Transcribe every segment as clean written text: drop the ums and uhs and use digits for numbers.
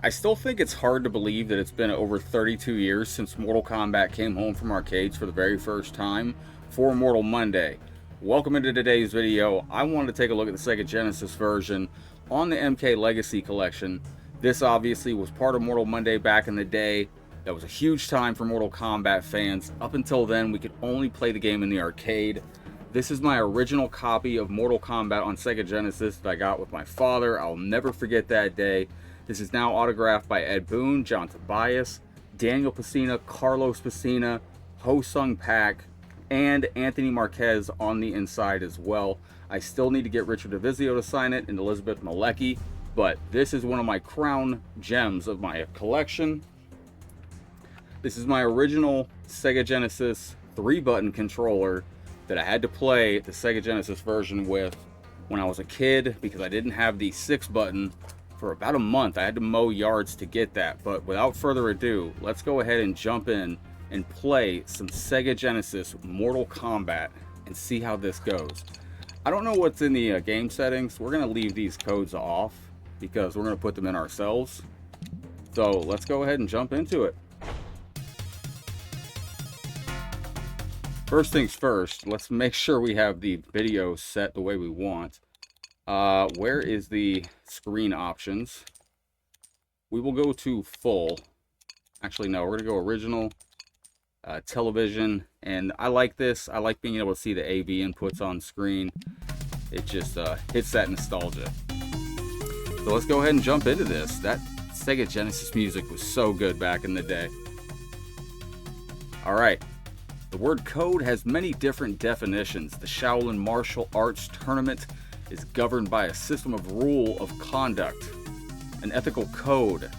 I still think it's hard to believe that it's been over 32 years since Mortal Kombat came home from arcades for the very first time for Mortal Monday. Welcome into today's video. I wanted to take a look at the Sega Genesis version on the MK Legacy Collection. This obviously was part of Mortal Monday back in the day. That was a huge time for Mortal Kombat fans. Up until then, we could only play the game in the arcade. This is my original copy of Mortal Kombat on Sega Genesis that I got with my father. I'll never forget that day. This is now autographed by Ed Boon, John Tobias, Daniel Pacina, Carlos Pacina, Ho Sung Pak, and Anthony Marquez on the inside as well. I still need to get Richard DeVizio to sign it and Elizabeth Malecki, but this is one of my crown gems of my collection. This is my original Sega Genesis 3-button controller that I had to play the Sega Genesis version with when I was a kid because I didn't have the 6-button for about a month. I had to mow yards to get that. But without further ado, let's go ahead and jump in and play some Sega Genesis Mortal Kombat and see how this goes. I don't know what's in the game settings. We're going to leave these codes off because we're going to put them in ourselves. So let's go ahead and jump into it. First things first, let's make sure we have the video set the way we want. Where is the screen options? We will go to full. Actually, no, we're going to go original, television. And I like this. I like being able to see the AV inputs on screen. It just hits that nostalgia. So let's go ahead and jump into this. That Sega Genesis music was so good back in the day. All right. The word code has many different definitions. The Shaolin Martial Arts Tournament is governed by a system of rule of conduct, an ethical code.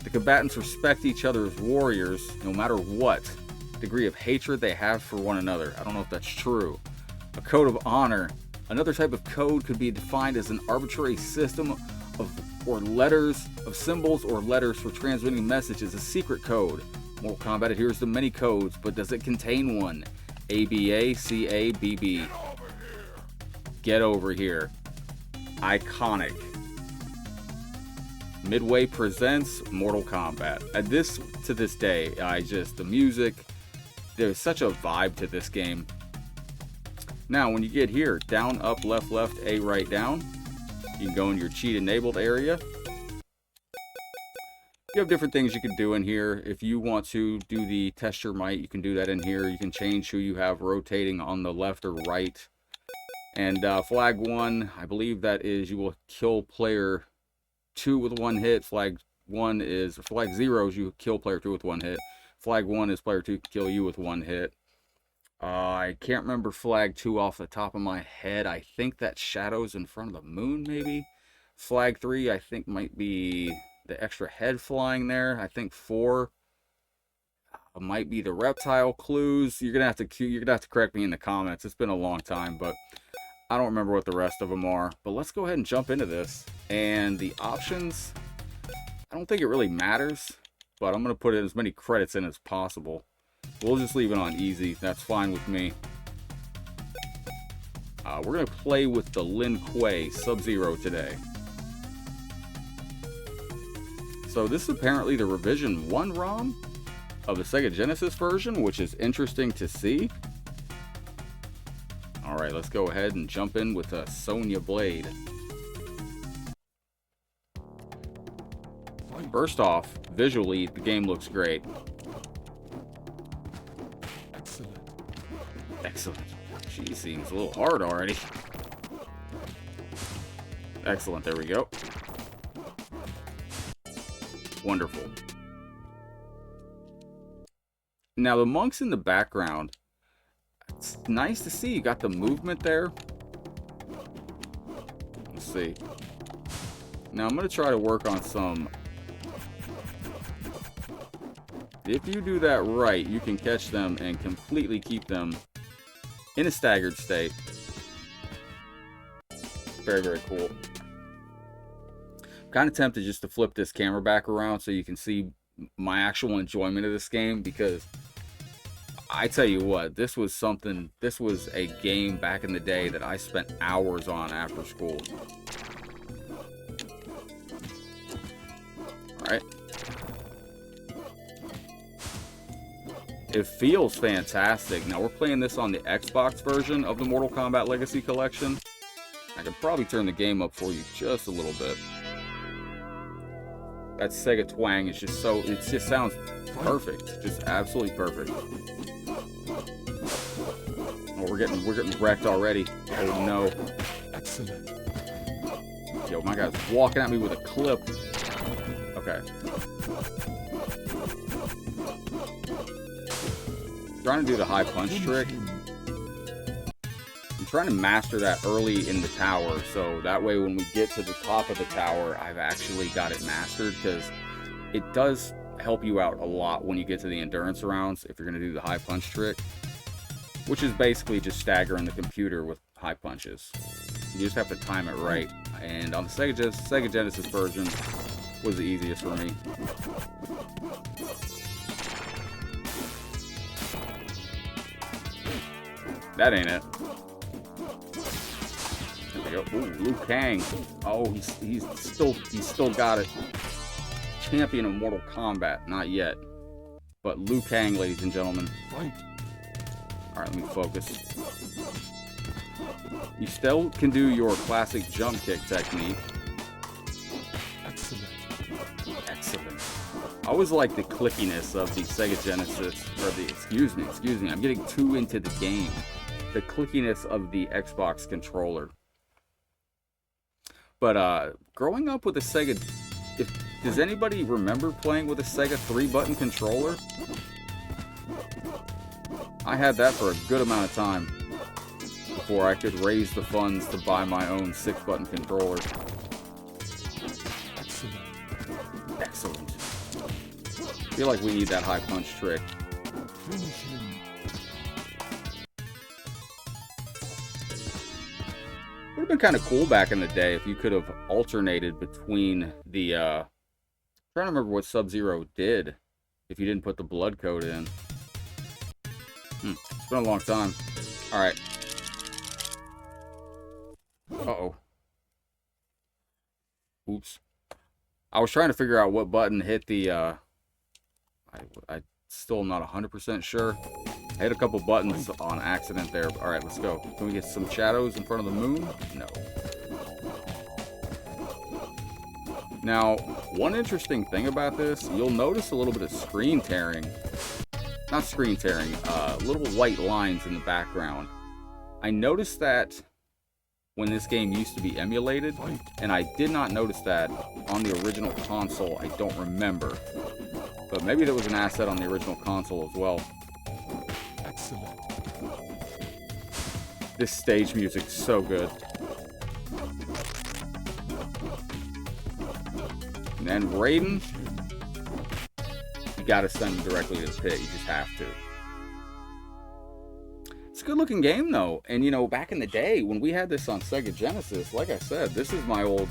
The combatants respect each other as warriors, no matter what degree of hatred they have for one another. I don't know if that's true. A code of honor. Another type of code could be defined as an arbitrary system of symbols or letters for transmitting messages. A secret code. Mortal Kombat adheres to many codes, but does it contain one? ABA, CABB. Get over here. Iconic. Midway presents Mortal Kombat. To this day, the music, there's such a vibe to this game. Now, when you get here, down, up, left, A, right, down, you can go in your cheat enabled area. You have different things you can do in here. If you want to do the test your might, you can do that in here. You can change who you have rotating on the left or right. And flag 1, I believe that is you will kill player 2 with 1 hit. Flag 0 is you kill player 2 with 1 hit. Flag 1 is player 2 kill you with 1 hit. I can't remember flag 2 off the top of my head. I think that shadows in front of the moon, maybe. Flag 3, I think might be the extra head flying there. I think 4 might be the reptile clues. You're gonna have to correct me in the comments. It's been a long time, but I don't remember what the rest of them are. But let's go ahead and jump into this. And the options, I don't think it really matters, but I'm gonna put as many credits in as possible. We'll just leave it on easy. That's fine with me. We're gonna play with the Lin Kuei Sub-Zero today. So this is apparently the revision 1 ROM of the Sega Genesis version, which is interesting to see. Alright, let's go ahead and jump in with Sonya Blade. First off, visually, the game looks great. Excellent. She seems a little hard already. Excellent, there we go. Wonderful. Now the monks in the background, it's nice to see. You got the movement there. Let's see. Now I'm going to try to work on some. If you do that right, you can catch them and completely keep them in a staggered state. Very, very cool. Kind of tempted just to flip this camera back around so you can see my actual enjoyment of this game, because I tell you what, this was a game back in the day that I spent hours on after school. Alright. It feels fantastic. Now, we're playing this on the Xbox version of the Mortal Kombat Legacy Collection. I could probably turn the game up for you just a little bit. That Sega twang is just so... It just sounds perfect. Just absolutely perfect. Oh, we're getting wrecked already. Oh, no. Excellent. Yo, my guy's walking at me with a clip. Okay. Trying to do the high punch trick. I'm trying to master that early in the tower, so that way when we get to the top of the tower, I've actually got it mastered, because it does help you out a lot when you get to the endurance rounds if you're going to do the high punch trick, which is basically just staggering the computer with high punches. You just have to time it right, and on the Sega Genesis version was the easiest for me. That ain't it. There we go. Ooh, Liu Kang. Oh, he's still got it. Champion of Mortal Kombat, not yet. But Liu Kang, ladies and gentlemen. Fight. Alright, let me focus. You still can do your classic jump kick technique. Excellent. Excellent. I always like the clickiness of the Sega Genesis, or the, excuse me, I'm getting too into the game. The clickiness of the Xbox controller. But growing up with a Sega, does anybody remember playing with a Sega 3-button controller? I had that for a good amount of time before I could raise the funds to buy my own 6-button controller. Excellent. Excellent. I feel like we need that high punch trick. Finish him. Would have been kind of cool back in the day if you could have alternated between the, I'm trying to remember what Sub-Zero did if you didn't put the blood code in. It's been a long time. Alright. Uh-oh. Oops. I was trying to figure out what button hit the, I still am not 100% sure. I hit a couple buttons on accident there. Alright, let's go. Can we get some shadows in front of the moon? No. Now, one interesting thing about this, you'll notice a little bit of screen tearing. Not screen tearing, little white lines in the background. I noticed that when this game used to be emulated, and I did not notice that on the original console. I don't remember. But maybe there was an asset on the original console as well. Excellent. This stage music's so good. And then Raiden, you gotta send him directly to the pit. You just have to. It's a good looking game though. And you know, back in the day when we had this on Sega Genesis, like I said, this is my old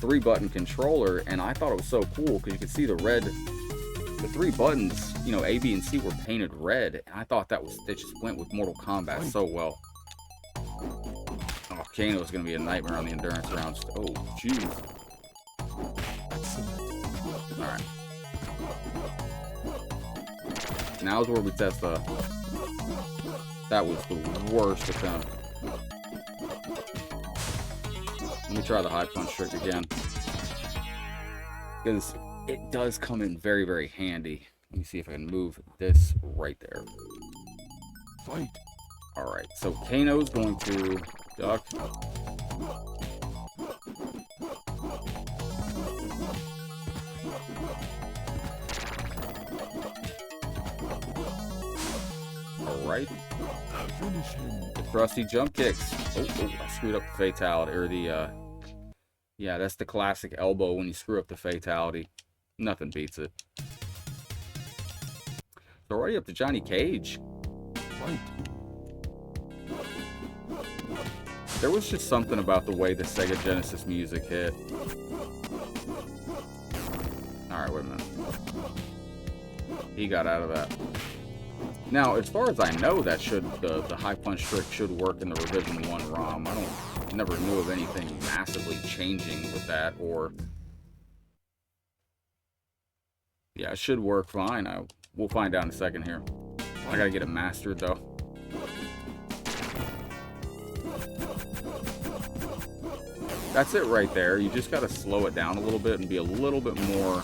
3-button controller, and I thought it was so cool because you could see the red, the 3 buttons, you know, A, B, and C were painted red, and I thought that just went with Mortal Kombat so well. Oh, Kano's gonna be a nightmare on the endurance rounds. Oh, jeez. Alright. Now's where we test the... That was the worst attempt. Let me try the high punch trick again. Because it does come in very, very handy. Let me see if I can move this right there. Fight. Alright, so Kano's going to duck. Alright. Finish him. The crusty jump kicks. Oh, I screwed up the fatality. Or the, yeah, that's the classic elbow when you screw up the fatality. Nothing beats it. So already up to Johnny Cage. Fight. There was just something about the way the Sega Genesis music hit. Alright, wait a minute. He got out of that. Now, as far as I know, that the high punch trick should work in the Revision 1 ROM. I never knew of anything massively changing with that, or Yeah, it should work fine. We'll find out in a second here. I gotta get it mastered though. That's it right there. You just gotta slow it down a little bit and be a little bit more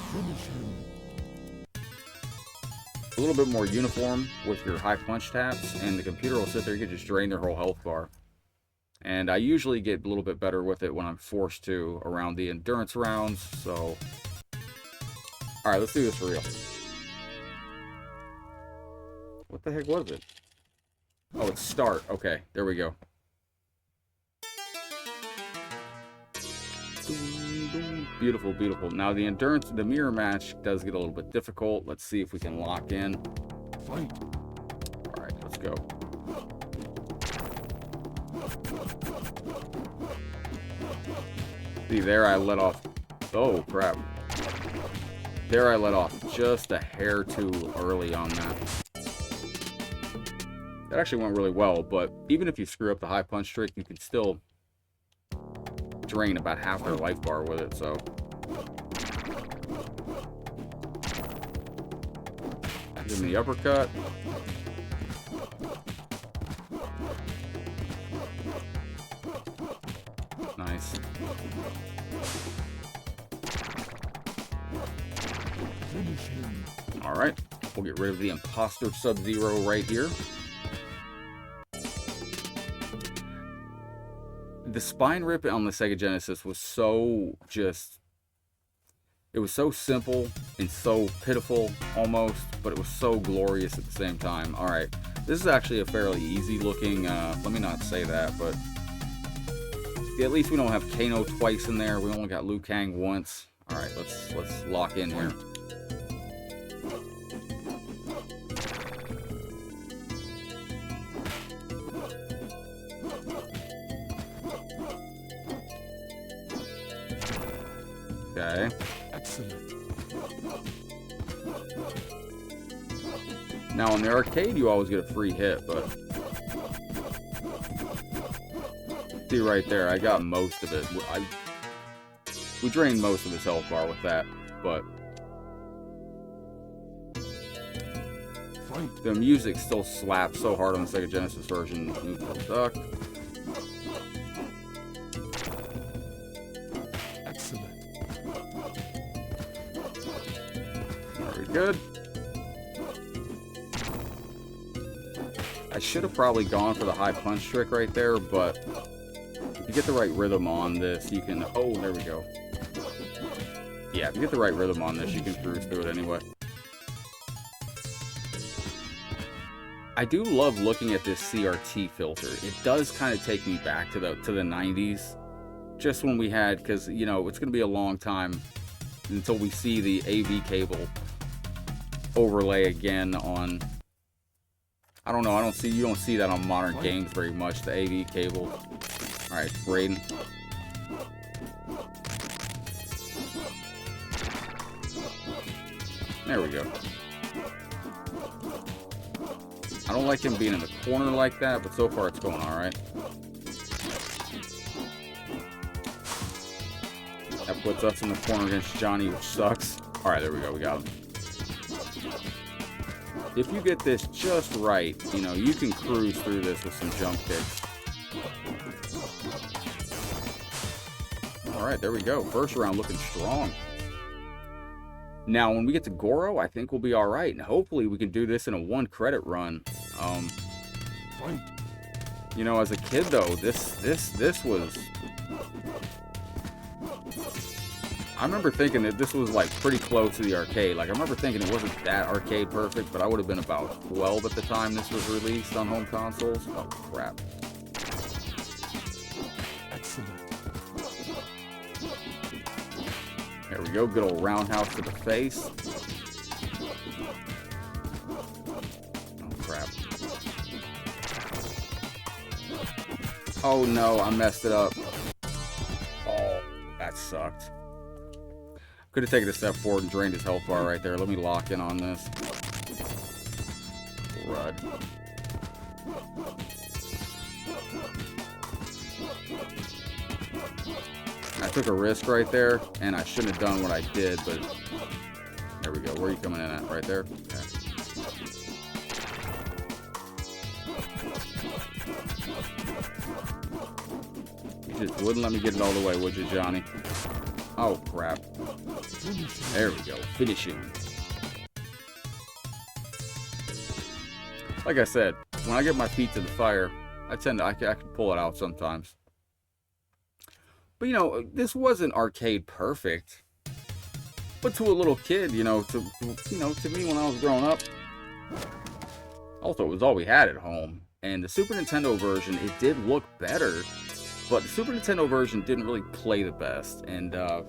uniform with your high punch taps, and the computer will sit there. You can just drain their whole health bar. And I usually get a little bit better with it when I'm forced to around the endurance rounds. So, all right, let's do this for real. What the heck was it? Oh, it's start. Okay, there we go. Beautiful, beautiful. Now the endurance, the mirror match does get a little bit difficult. Let's see if we can lock in. Fight. All right, let's go. See, there I let off. Oh, crap. There I let off just a hair too early on that. That actually went really well, but even if you screw up the high punch trick, you can still drain about half their life bar with it, so. Give me the uppercut. Nice. Finish him. All right, we'll get rid of the imposter Sub-Zero right here. The spine rip on the Sega Genesis was so it was so simple and so pitiful almost, but it was so glorious at the same time. All right, this is actually a fairly easy looking, let me not say that, but at least we don't have Kano twice in there. We only got Liu Kang once. All right, let's lock in here. Okay. Excellent. Now in the arcade, you always get a free hit, but see right there, I got most of it. We drained most of his health bar with that, but Fight. the music still slaps so hard on the Sega Genesis version. Neutral duck. Excellent. Very good. I should have probably gone for the high punch trick right there, but if you get the right rhythm on this, you can... Oh, there we go. Yeah, if you get the right rhythm on this, you can cruise through it anyway. I do love looking at this CRT filter. It does kind of take me back to the 90s. Just when we had, because, you know, it's going to be a long time until we see the AV cable overlay again on... I don't know, you don't see that on modern games very much, the AV cable. Alright, Raiden. There we go. I don't like him being in the corner like that, but so far it's going alright. That puts us in the corner against Johnny, which sucks. Alright, there we go, we got him. If you get this just right, you know, you can cruise through this with some jump kicks. Alright, there we go. First round looking strong. Now, when we get to Goro, I think we'll be alright. And hopefully we can do this in a 1 credit run. You know, as a kid, though, this was... I remember thinking that this was like pretty close to the arcade. Like I remember thinking it wasn't that arcade perfect, but I would have been about 12 at the time this was released on home consoles. Oh crap. Excellent. There we go, good old roundhouse to the face. Oh crap. Oh no, I messed it up. Oh, that sucked. Could have taken a step forward and drained his health bar right there. Let me lock in on this. Crud. I took a risk right there, and I shouldn't have done what I did, but there we go. where are you coming in at? Right there? Okay. You just wouldn't let me get it all the way, would you, Johnny? Oh, crap. There we go. Finishing. Like I said, when I get my feet to the fire, I can pull it out sometimes. But, you know, this wasn't arcade perfect. But to a little kid, you know, to me when I was growing up, also it was all we had at home. And the Super Nintendo version, it did look better, but the Super Nintendo version didn't really play the best. And I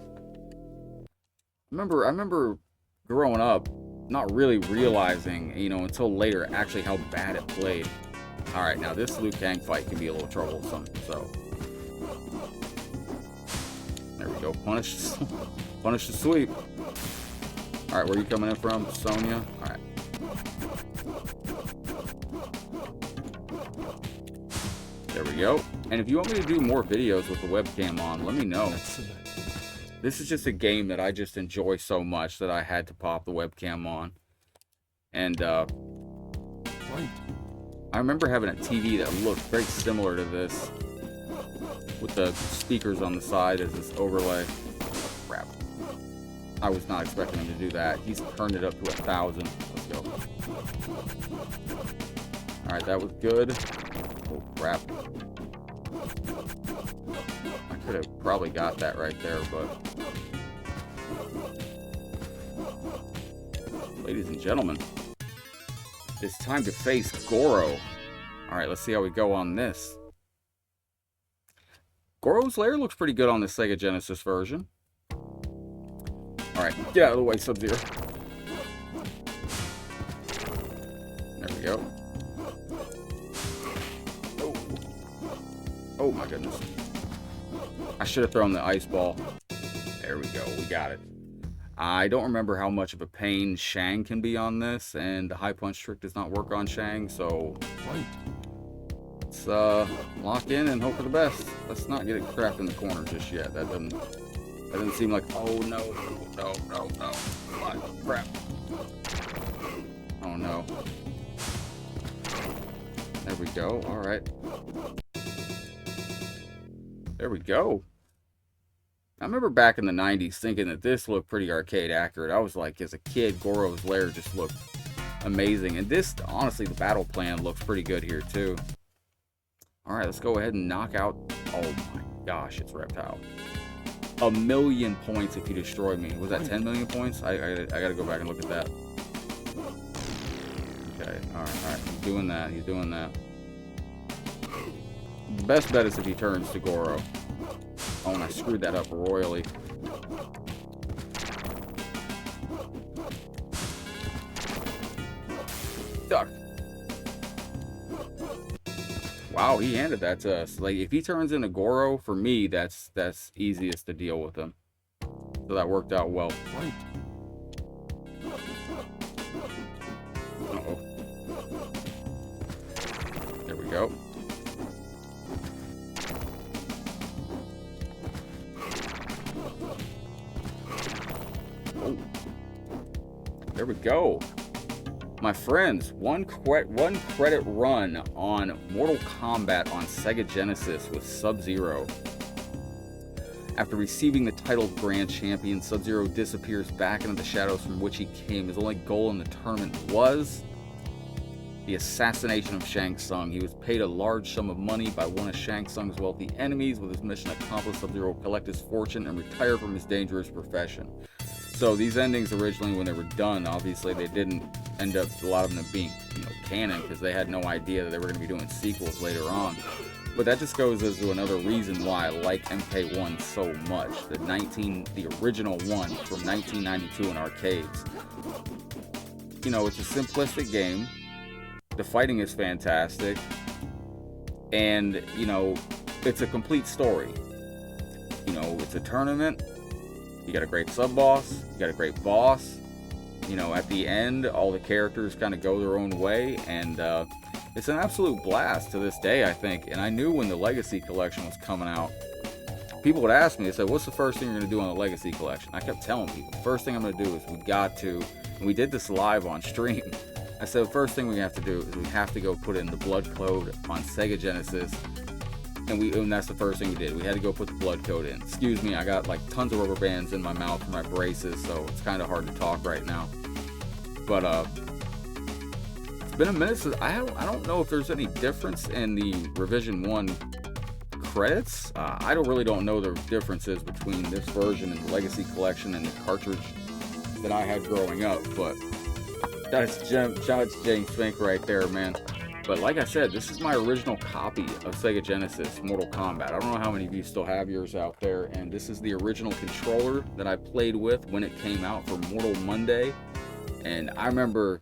remember growing up, not really realizing, you know, until later, actually how bad it played. All right, now this Liu Kang fight can be a little troublesome. So there we go. Punish the sweep. All right, where are you coming in from, Sonya? All right. There we go. And if you want me to do more videos with the webcam on, let me know. Excellent. This is just a game that I just enjoy so much that I had to pop the webcam on. And I remember having a TV that looked very similar to this, with the speakers on the side as this overlay. Oh, crap. I was not expecting him to do that. He's turned it up to 1,000. Let's go. Alright, that was good. Oh, crap. I could have probably got that right there, but... Ladies and gentlemen, it's time to face Goro. Alright, let's see how we go on this. Goro's lair looks pretty good on the Sega Genesis version. Alright, get out of the way, Sub-Zero. There we go. Oh. Oh my goodness. I should have thrown the ice ball. There we go, we got it. I don't remember how much of a pain Shang can be on this, and the high punch trick does not work on Shang, so let's lock in and hope for the best. Let's not get it trapped in the corner just yet. That doesn't seem like... Oh no, no. What? Crap. Oh no. There we go. Alright. There we go. I remember back in the 90s thinking that this looked pretty arcade accurate. I was like, as a kid, Goro's lair just looked amazing. And this, honestly, the battle plan looks pretty good here too. Alright, let's go ahead and knock out... Oh my gosh, it's Reptile. 1,000,000 points if you destroy me. Was that 10 million points? I gotta go back and look at that. Okay, alright. He's doing that. The best bet is if he turns to Goro. Oh, and I screwed that up royally. Duck. Wow, he handed that to us. Like, if he turns into Goro, for me, that's easiest to deal with him. So that worked out well. Uh-oh. There we go. Oh. There we go. My friends, one credit run on Mortal Kombat on Sega Genesis with Sub-Zero. After receiving the title of Grand Champion, Sub-Zero disappears back into the shadows from which he came. His only goal in the tournament was the assassination of Shang Tsung. He was paid a large sum of money by one of Shang Tsung's wealthy enemies. With his mission accomplished, Sub-Zero will collect his fortune and retire from his dangerous profession. So these endings originally, when they were done, obviously they didn't end up, a lot of them being, canon, because they had no idea that they were going to be doing sequels later on. But that just goes as to another reason why I like MK1 so much. The original one from 1992 in arcades. It's a simplistic game. The fighting is fantastic. And, it's a complete story. It's a tournament. You got a great sub-boss. You got a great boss. At the end, all the characters kind of go their own way. And it's an absolute blast to this day, I think. And I knew when the Legacy Collection was coming out people would ask me, they said, what's the first thing you're going to do on the Legacy Collection? I kept telling people, the first thing I'm going to do is we got to, and we did this live on stream. I said, the first thing we have to do is we have to go put in the blood code on Sega Genesis. And that's the first thing we did. We had to go put the blood code in. Excuse me, I got like tons of rubber bands in my mouth for my braces, so it's kind of hard to talk right now. But it's been a minute since I don't know if there's any difference in the Revision 1 credits. I really don't know the differences between this version and the Legacy Collection and the cartridge that I had growing up. But that's James Fink right there, man. But like I said, this is my original copy of Sega Genesis Mortal Kombat. I don't know how many of you still have yours out there, and this is the original controller that I played with when it came out for Mortal Monday. And I remember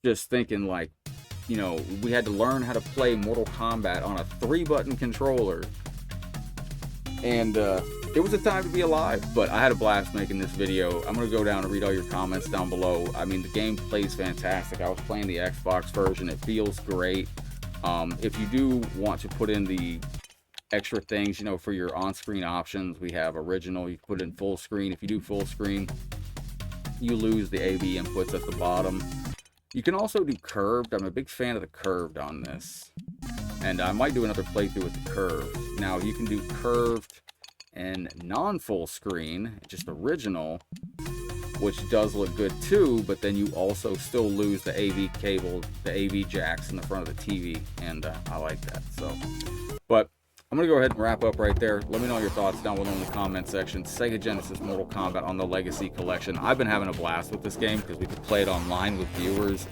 just thinking, like, you know, we had to learn how to play Mortal Kombat on a 3-button controller. And it was a time to be alive, but I had a blast making this video. I'm going to go down and read all your comments down below. I mean, the game plays fantastic. I was playing the Xbox version. It feels great. If you do want to put in the extra things, you know, for your on-screen options, we have original. You can put in full screen. If you do full screen, you lose the AV inputs at the bottom. You can also do curved. I'm a big fan of the curved on this. And I might do another playthrough with the curved. Now, you can do curved and non-full screen, just original, which does look good too, but then you also still lose the AV cable, the AV jacks in the front of the TV, and I like that. So, but I'm going to go ahead and wrap up right there. Let me know your thoughts down below in the comment section. Sega Genesis Mortal Kombat on the Legacy Collection. I've been having a blast with this game because we could play it online with viewers.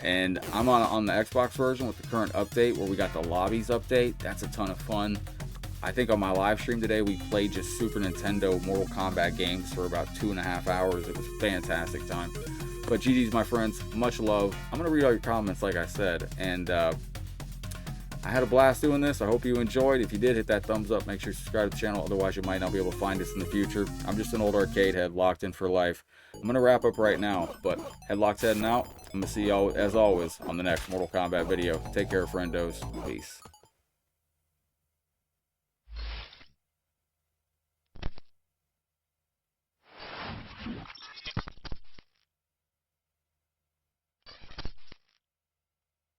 And I'm on the Xbox version with the current update where we got the lobbies update. That's a ton of fun. I think on my live stream today, we played just Super Nintendo Mortal Kombat games for about 2.5 hours. It was a fantastic time. But GG's, my friends, much love. I'm going to read all your comments, like I said. And I had a blast doing this. I hope you enjoyed. If you did, hit that thumbs up. Make sure you subscribe to the channel. Otherwise, you might not be able to find us in the future. I'm just an old arcade head locked in for life. I'm going to wrap up right now. But Headlocked heading out. I'm going to see y'all, as always, on the next Mortal Kombat video. Take care, friendos. Peace.